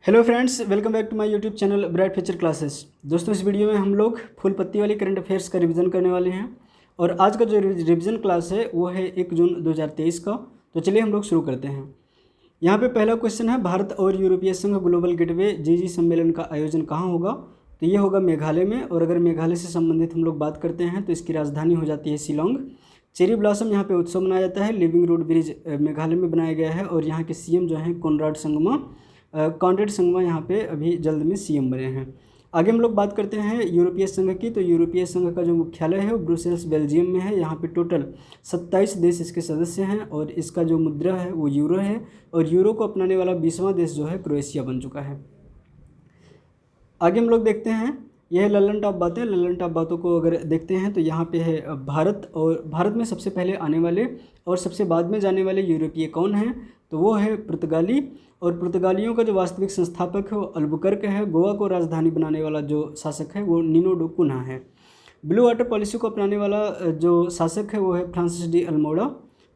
Hello friends, welcome back to my YouTube channel bright future classes. दोस्तों, इस video में हम लोग फुल पत्ती वाली करंट अफेयर्स का रिवीजन करने वाले हैं और आज का जो रिवीजन क्लास है वो है 1 जून 2023 का। तो चलिए हम लोग शुरू करते हैं। यहाँ पे पहला क्वेश्चन है, भारत और यूरोपीय संघ ग्लोबल गेटवे जी सम्मेलन का आयोजन कहाँ होगा? तो ये होगा मेघालय में। और अगर मेघालय से संबंधित हम लोग बात करते हैं तो इसकी राजधानी हो जाती है शिलोंग। चेरी ब्लॉसम यहाँ पे उत्सव मनाया जाता है। लिविंग रोड ब्रिज मेघालय में बनाया गया है और यहाँ के सीएम जो हैं कॉनरेड संगमा यहाँ पे अभी जल्द में सीएम बने हैं। आगे हम लोग बात करते हैं यूरोपीय संघ की। तो यूरोपीय संघ का जो मुख्यालय है वो ब्रुसेल्स बेल्जियम में है। यहाँ पे टोटल 27 देश इसके सदस्य हैं और इसका जो मुद्रा है वो यूरो है और यूरो को अपनाने वाला 20वां देश जो है क्रोएशिया बन चुका है। आगे हम लोग देखते हैं, यह है लल्लन टॉप बातें। लल्लन टॉप बातों को अगर देखते हैं तो यहाँ पे है भारत, और भारत में सबसे पहले आने वाले और सबसे बाद में जाने वाले यूरोपीय कौन हैं? तो वो है पुर्तगाली। और पुर्तगालियों का जो वास्तविक संस्थापक है वो अल्बुकर्क है। गोवा को राजधानी बनाने वाला जो शासक है वो निनो डू कुन्हा है। ब्लू वाटर पॉलिसी को अपनाने वाला जो शासक है वो है Francis de Almora.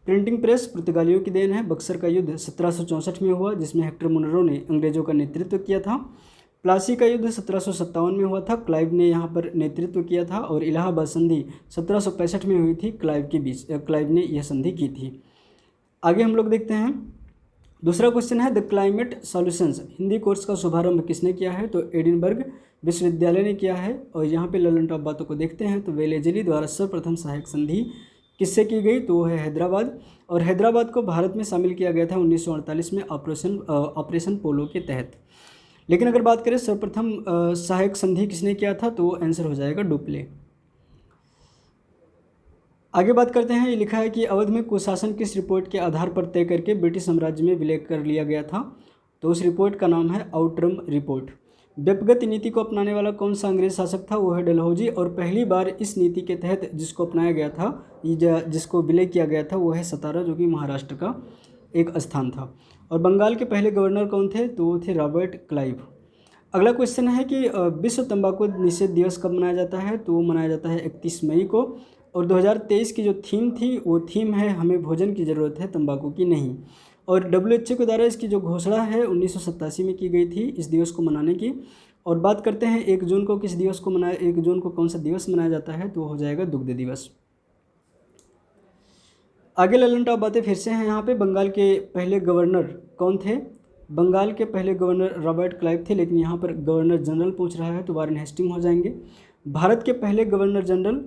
Printing press पुर्तगालियों की देन है। बक्सर का युद्ध 1764 में हुआ जिसमेमें हेक्टर मुनरो ने अंग्रेजों का नेतृत्व किया था। प्लासी का युद्ध 1757 में हुआ था, क्लाइव ने यहाँ पर नेतृत्व किया था। और इलाहाबाद संधि 1765 में हुई थी, क्लाइव ने यह संधि की थी। आगे हम लोग देखते हैं, दूसरा क्वेश्चन है the climate solutions Hindi course का शुभारंभ किसने किया है? तो एडिनबर्ग विश्वविद्यालय ने किया है। और यहाँ पे लल्लन टॉप बातों को देखते हैं तो वेलेजली द्वारा सर्वप्रथम सहायक संधि किससे की गई? तो वो है हैदराबाद। और हैदराबाद को भारत में शामिल किया गया था 1948 में ऑपरेशन पोलो के तहत। लेकिन अगर बात करें सर्वप्रथम सहायक संधि किसने किया था तो वो आंसर हो जाएगा डुप्ले। आगे बात करते हैं, ये लिखा है कि अवध में कुशासन किस रिपोर्ट के आधार पर तय करके ब्रिटिश साम्राज्य में विलय कर लिया गया था? तो उस रिपोर्ट का नाम है आउटरम रिपोर्ट। व्यक्तिगत नीति को अपनाने वाला कौन सा अंग्रेज शासक था? वो है डलहौजी। और पहली बार इस नीति के तहत जिसको अपनाया गया था, जिसको विलय किया गया था, वो है सतारा, जो कि महाराष्ट्र का एक स्थान था। और बंगाल के पहले गवर्नर कौन थे? तो वो थे रॉबर्ट क्लाइव। अगला क्वेश्चन है कि विश्व तंबाकू निषेध दिवस कब मनाया जाता है? तो वो मनाया जाता है 31 मई को। और 2023 की जो थीम थी वो थीम है हमें भोजन की ज़रूरत है, तंबाकू की नहीं। और WHO के द्वारा इसकी जो घोषणा है 1987 में की गई थी इस दिवस को मनाने की। और बात करते हैं 1 जून को किस दिवस को मनाया, 1 जून को कौन सा दिवस मनाया जाता है? तो वो हो जाएगा दुग्ध दिवस। आगे लल्लन टॉप बातें फिर से हैं। यहाँ पे बंगाल के पहले गवर्नर कौन थे? बंगाल के पहले गवर्नर रॉबर्ट क्लाइव थे, लेकिन यहाँ पर गवर्नर जनरल पूछ रहा है तो वारेन हेस्टिंग हो जाएंगे। भारत के पहले गवर्नर जनरल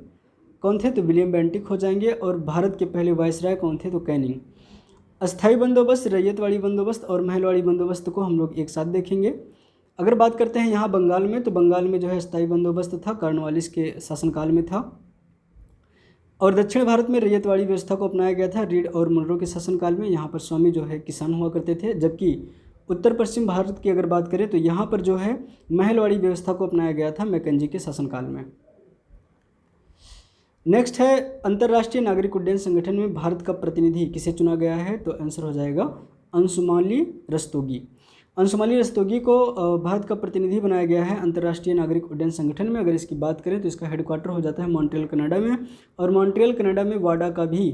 कौन थे? तो विलियम बेंटिक हो जाएंगे। और भारत के पहले वायसराय कौन थे? तो कैनिंग। अस्थाई बंदोबस्त, रैयतवाड़ी बंदोबस्त और महलवाड़ी बंदोबस्त को हम लोग एक साथ देखेंगे। अगर बात करते हैं यहाँ बंगाल में, तो बंगाल में जो है अस्थाई बंदोबस्त था, कॉर्नवालिस के शासनकाल में था। और दक्षिण भारत में रैयतवाड़ी व्यवस्था को अपनाया गया था रीड और मुनरो के शासनकाल में। यहाँ पर स्वामी जो है किसान हुआ करते थे। जबकि उत्तर पश्चिम भारत की अगर बात करें तो यहाँ पर जो है महलवाड़ी व्यवस्था को अपनाया गया था मैकेंजी के शासनकाल में। नेक्स्ट है, अंतर्राष्ट्रीय नागरिक उड्डयन संगठन में भारत का प्रतिनिधि किसे चुना गया है? तो आंसर हो जाएगा अंशुमाली रस्तोगी। अंशुमाली रस्तोगी को भारत का प्रतिनिधि बनाया गया है अंतर्राष्ट्रीय नागरिक उड्डयन संगठन में। अगर इसकी बात करें तो इसका हेडक्वार्टर हो जाता है मॉन्ट्रियल कनाडा में। और मॉन्ट्रियल कनाडा में वाडा का भी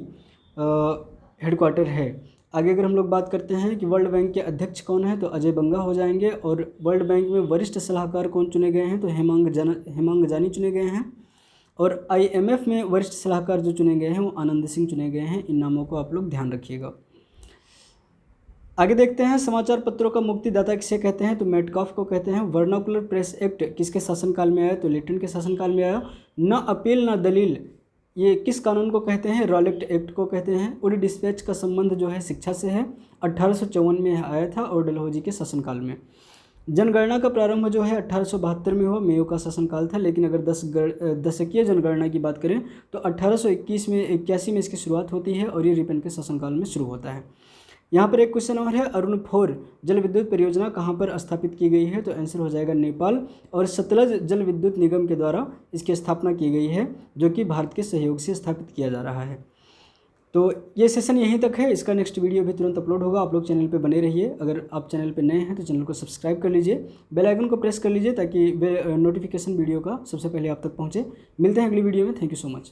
हेडक्वार्टर है। आगे अगर हम लोग बात करते हैं कि वर्ल्ड बैंक के अध्यक्ष कौन है? तो अजय बंगा हो जाएंगे। और वर्ल्ड बैंक में वरिष्ठ सलाहकार कौन चुने गए हैं? तो हेमांग जानी चुने गए हैं। और IMF में वरिष्ठ सलाहकार जो चुने गए हैं वो आनंद सिंह चुने गए हैं। इन नामों को आप लोग ध्यान रखिएगा। आगे देखते हैं, समाचार पत्रों का मुक्तिदाता किसे कहते हैं? तो मेटकाफ को कहते हैं। वर्नाकुलर प्रेस एक्ट किसके शासनकाल में आया? तो लिटन के शासनकाल में आया। न अपील न दलील, ये किस कानून को कहते हैं? रॉलेट एक्ट को कहते हैं। उड डिस्पैच का संबंध जो है शिक्षा से है, 1854 में आया था और डलहौजी के शासनकाल में। जनगणना का प्रारंभ जो है 1872 में हुआ, मेयो का शासनकाल था। लेकिन अगर दशकीय जनगणना की बात करें तो 1881 में इसकी शुरुआत होती है और ये रिपन के शासनकाल में शुरू होता है। यहाँ पर एक क्वेश्चन और है, अरुण 4 जल विद्युत परियोजना कहाँ पर स्थापित की गई है? तो आंसर हो जाएगा नेपाल। और सतलज जल विद्युत निगम के द्वारा इसकी स्थापना की गई है, जो कि भारत के सहयोग से स्थापित किया जा रहा है। तो ये सेशन यहीं तक है। इसका नेक्स्ट वीडियो भी तुरंत अपलोड होगा। आप लोग चैनल पे बने रहिए। अगर आप चैनल पे नए हैं तो चैनल को सब्सक्राइब कर लीजिए, बेल आइकन को प्रेस कर लीजिए ताकि नोटिफिकेशन वीडियो का सबसे पहले आप तक पहुँचे। मिलते हैं अगली वीडियो में। Thank you so much.